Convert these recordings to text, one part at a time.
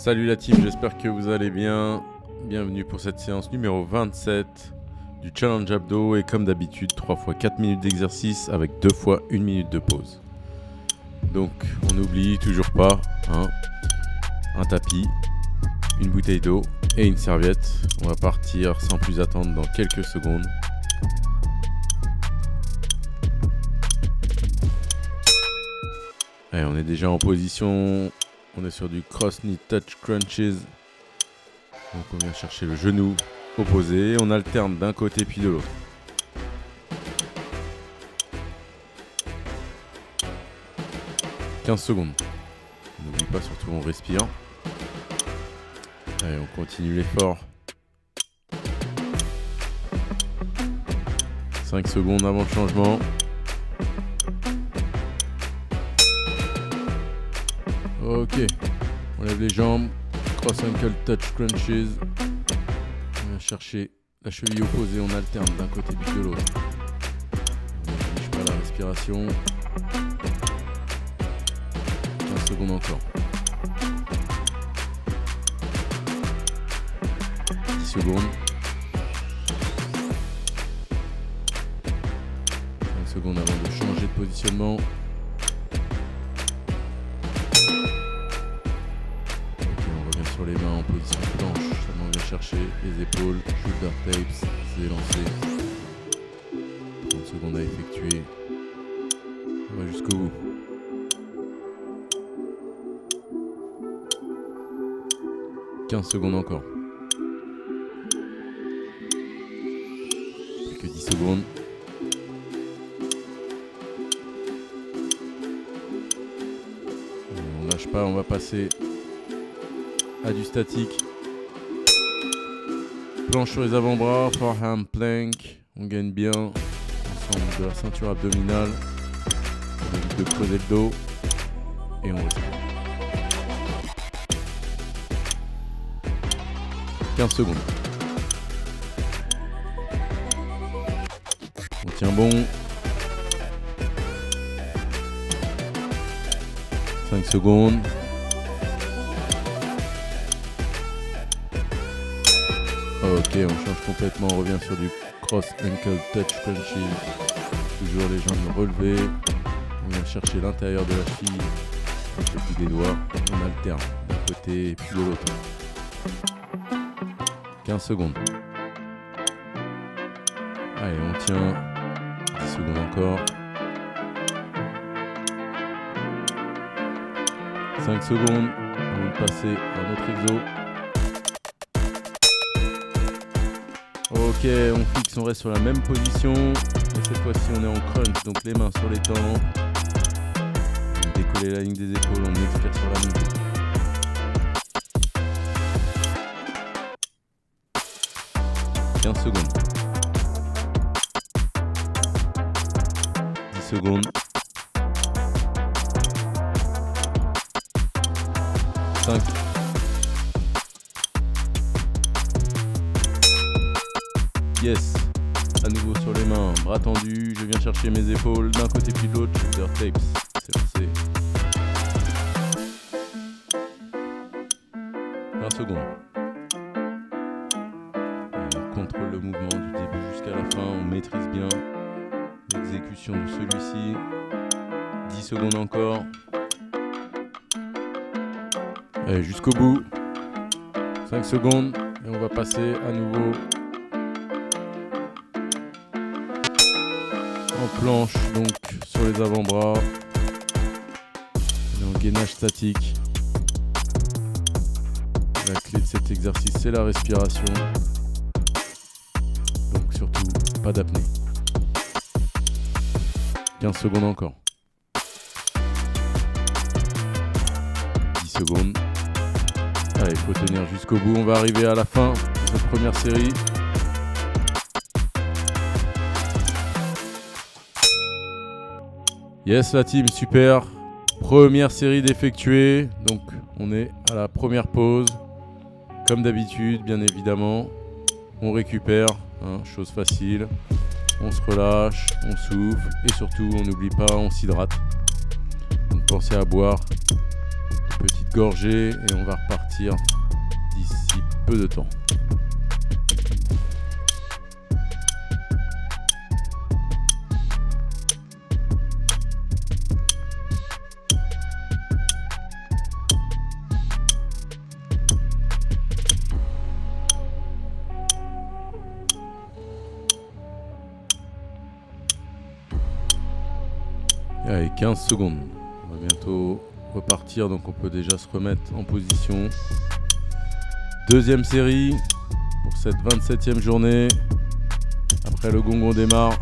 Salut la team, j'espère que vous allez bien. Bienvenue pour cette séance numéro 27 du Challenge Abdo. Et comme d'habitude, 3 fois 4 minutes d'exercice avec 2 fois 1 minute de pause. Donc on n'oublie toujours pas un tapis, une bouteille d'eau et une serviette. On va partir sans plus attendre dans quelques secondes. Allez, on est déjà en position. On est sur du cross knee touch crunches. Donc on vient chercher le genou opposé. On alterne d'un côté puis de l'autre. « 15 secondes. On n'oublie pas, surtout on respire. Allez, on continue l'effort. 5 secondes avant le changement. Ok, on lève les jambes, cross ankle touch crunches. On vient chercher la cheville opposée, on alterne d'un côté puis de l'autre. On ne bouge pas la respiration. 15 secondes encore. 10 secondes. 5 secondes avant de changer de positionnement. Sur les mains en position planche, seulement on vient chercher les épaules, shoulder tapes, c'est lancé. 30 secondes à effectuer. On va jusqu'au bout. « 15 secondes encore. Plus que 10 secondes. On lâche pas, on va passer à du statique. Planche sur les avant-bras, forehand plank. On gagne bien ensemble de la ceinture abdominale. On évite de creuser le dos. Et on respire. 15 secondes. On tient bon. 5 secondes. Ok, on change complètement, on revient sur du cross ankle touch crunches. Toujours les jambes relevées. On vient chercher l'intérieur de la cheville avec le bout des doigts. On alterne d'un côté et puis de l'autre. 15 secondes. Allez, on tient. 10 secondes encore. 5 secondes avant de passer à notre exo. Ok, on fixe, on reste sur la même position. Et cette fois-ci, on est en crunch, donc les mains sur les temps. On décoller la ligne des épaules, on expire sur la montée. « 15 secondes. 10 secondes. 5. Yes, à nouveau sur les mains, bras tendus, je viens chercher mes épaules d'un côté puis de l'autre, shoulder tapes, c'est lancé. 20 secondes. Et on contrôle le mouvement du début jusqu'à la fin, on maîtrise bien l'exécution de celui-ci. 10 secondes encore. Allez, jusqu'au bout. 5 secondes et on va passer à nouveau en planche, donc sur les avant-bras. Et en gainage statique. La clé de cet exercice, c'est la respiration. Donc surtout, pas d'apnée. 15 secondes encore. 10 secondes. Allez, il faut tenir jusqu'au bout. On va arriver à la fin de cette première série. Yes la team, super. Première série d'effectuer. Donc on est à la première pause. Comme d'habitude, bien évidemment. On récupère, chose facile. On se relâche, on souffle. Et surtout, on n'oublie pas, on s'hydrate. Donc pensez à boire petite gorgée et on va repartir d'ici peu de temps. Allez, 15 secondes. On va bientôt repartir, donc on peut déjà se remettre en position. Deuxième série pour cette 27e journée. Après le gong, on démarre.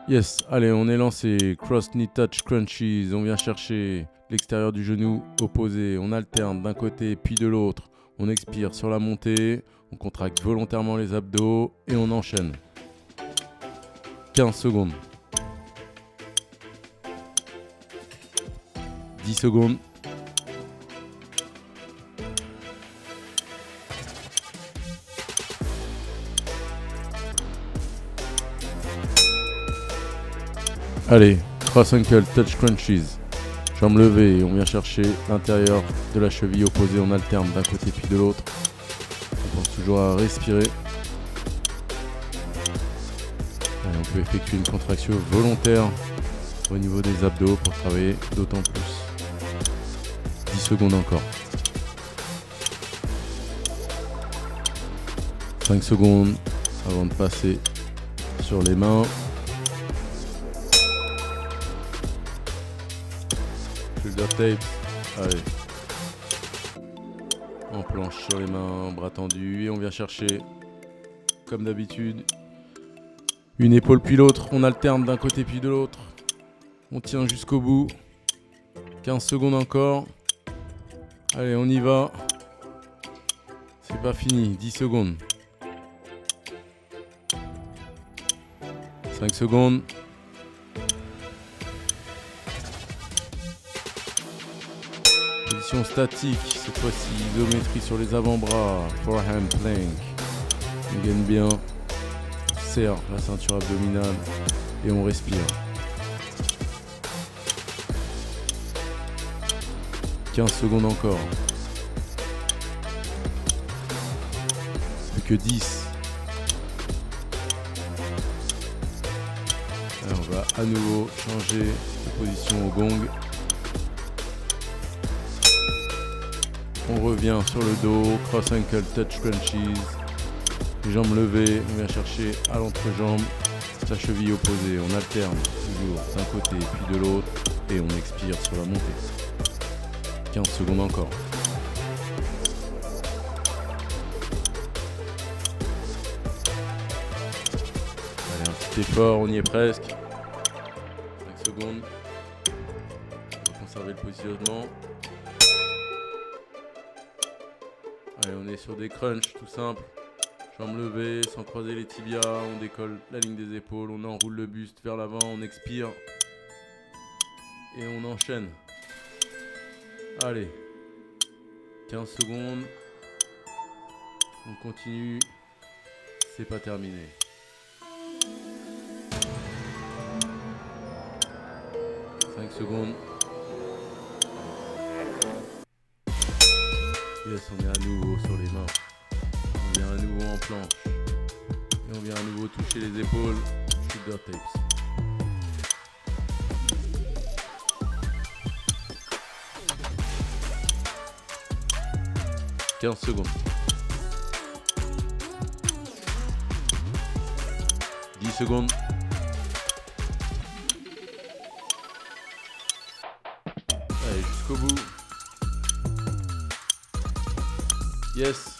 Yes, allez, on est lancé. Cross knee touch crunchies. On vient chercher l'extérieur du genou opposé. On alterne d'un côté puis de l'autre. On expire sur la montée. On contracte volontairement les abdos et on enchaîne. 15 secondes. 10 secondes. Allez, cross ankle touch crunchies. Jambes levées, on vient chercher l'intérieur de la cheville opposée. On alterne d'un côté puis de l'autre. On pense toujours à respirer. Allez, on peut effectuer une contraction volontaire au niveau des abdos pour travailler d'autant plus. 10 secondes encore. 5 secondes avant de passer sur les mains. Shoulder tape. Allez. En planche sur les mains, bras tendus. Et on vient chercher, comme d'habitude, une épaule puis l'autre. On alterne d'un côté puis de l'autre. On tient jusqu'au bout. 15 secondes encore. Allez, on y va. C'est pas fini. 10 secondes. 5 secondes. Position statique. Cette fois-ci, isométrie sur les avant-bras. Forehand plank. On gaine bien. On serre la ceinture abdominale. Et on respire. 15 secondes encore. Plus que 10. Alors on va à nouveau changer de position au gong. On revient sur le dos, cross ankle touch crunchies. Les jambes levées, on vient chercher à l'entrejambe, la cheville opposée. On alterne toujours d'un côté puis de l'autre et on expire sur la montée. 15 secondes encore. Allez, un petit effort, on y est presque. 5 secondes. On va conserver le positionnement. Allez, on est sur des crunchs tout simple. Jambes levées, sans croiser les tibias. On décolle la ligne des épaules. On enroule le buste vers l'avant. On expire. Et on enchaîne. Allez. 15 secondes. On continue. C'est pas terminé. Cinq secondes. Yes, on est à nouveau sur les mains. On vient à nouveau en planche. Et on vient à nouveau toucher les épaules. Shoulder tapes. « 15 secondes. 10 secondes. Allez, jusqu'au bout. Yes.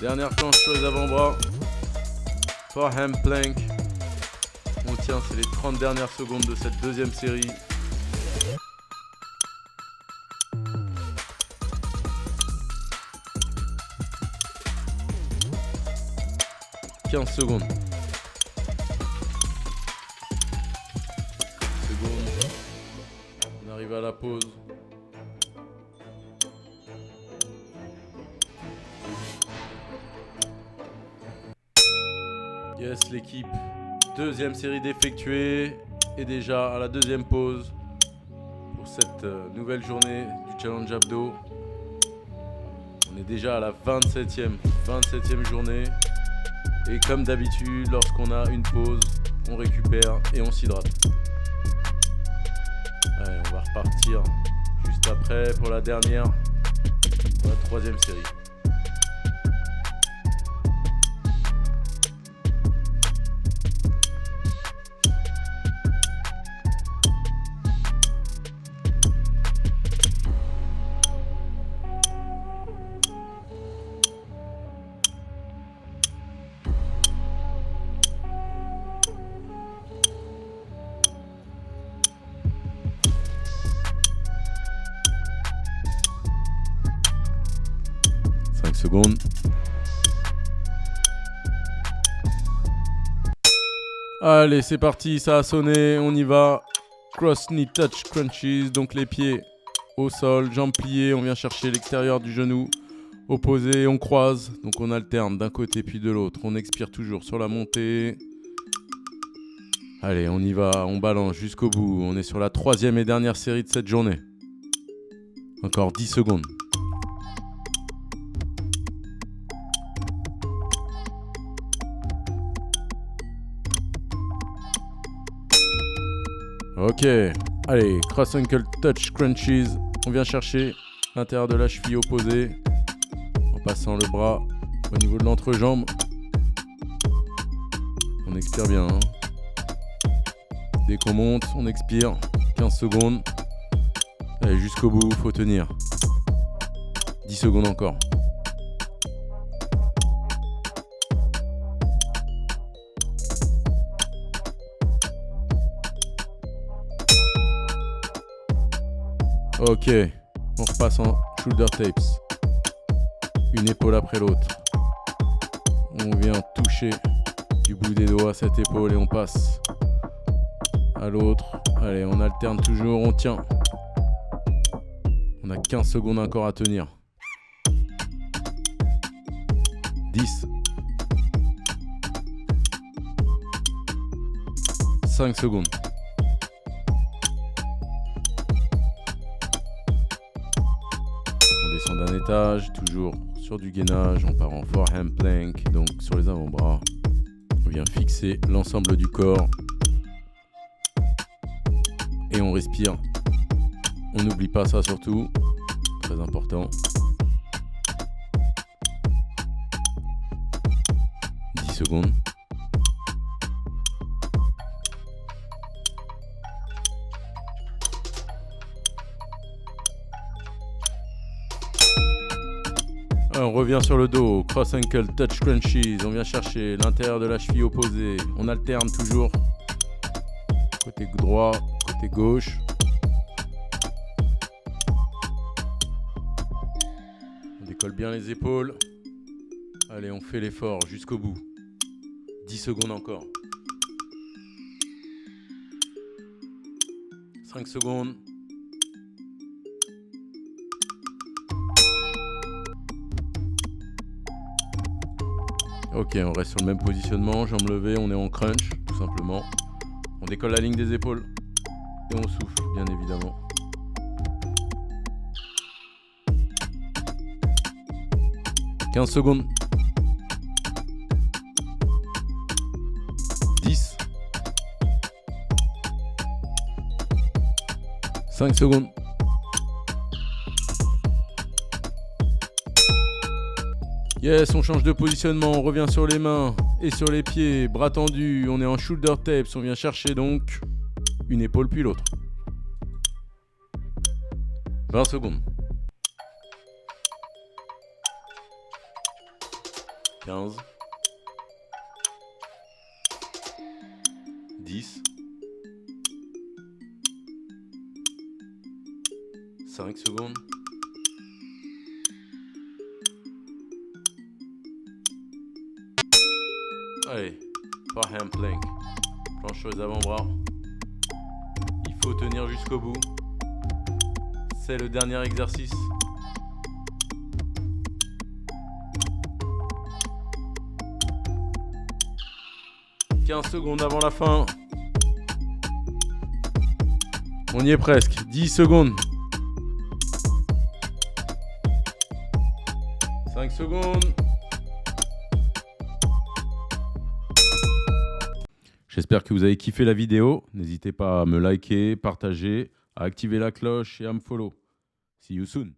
Dernière planche sur les avant-bras. Forehand plank. On tient, c'est les 30 dernières secondes de cette deuxième série. « 15 secondes. On arrive à la pause. Yes, l'équipe. Deuxième série d'effectuer. est déjà à la deuxième pause pour cette nouvelle journée du Challenge Abdo. On est déjà à la 27e journée. Et comme d'habitude, lorsqu'on a une pause, on récupère et on s'hydrate. Allez, on va repartir juste après pour la dernière, pour la troisième série. Secondes. Allez, c'est parti, ça a sonné, on y va. Cross knee touch crunches, donc les pieds au sol, jambes pliées, on vient chercher l'extérieur du genou opposé, on croise, donc on alterne d'un côté puis de l'autre. On expire toujours sur la montée. Allez, on y va, on balance jusqu'au bout. On est sur la troisième et dernière série de cette journée. Encore 10 secondes. Ok, allez, cross ankle touch crunches. On vient chercher l'intérieur de la cheville opposée en passant le bras au niveau de l'entrejambe. On expire bien. Hein. Dès qu'on monte, on expire. 15 secondes. Allez, jusqu'au bout, faut tenir. 10 secondes encore. Ok, on repasse en shoulder tapes. Une épaule après l'autre. On vient toucher du bout des doigts cette épaule et on passe à l'autre. Allez, on alterne toujours, on tient. On a 15 secondes encore à tenir. 10. 5 secondes. On descend d'un étage, toujours sur du gainage. On part en forehand plank, donc sur les avant-bras. On vient fixer l'ensemble du corps. Et on respire. On n'oublie pas ça surtout. Très important. 10 secondes. On revient sur le dos, cross ankle touch crunches, on vient chercher l'intérieur de la cheville opposée, on alterne toujours, côté droit, côté gauche. On décolle bien les épaules, allez on fait l'effort jusqu'au bout, 10 secondes encore, 5 secondes. Ok, on reste sur le même positionnement, jambes levées, on est en crunch, tout simplement. On décolle la ligne des épaules et on souffle, bien évidemment. « 15 secondes. 10. 5 secondes. Yes, on change de positionnement, on revient sur les mains et sur les pieds, bras tendus, on est en shoulder tapes, on vient chercher donc une épaule puis l'autre. 20 secondes. 15. 10. 5 secondes. Allez, forehand plank, planche sur les avant-bras. Il faut tenir jusqu'au bout. C'est le dernier exercice. « 15 secondes avant la fin. On y est presque. 10 secondes. 5 secondes. J'espère que vous avez kiffé la vidéo. N'hésitez pas à me liker, partager, à activer la cloche et à me follow. See you soon.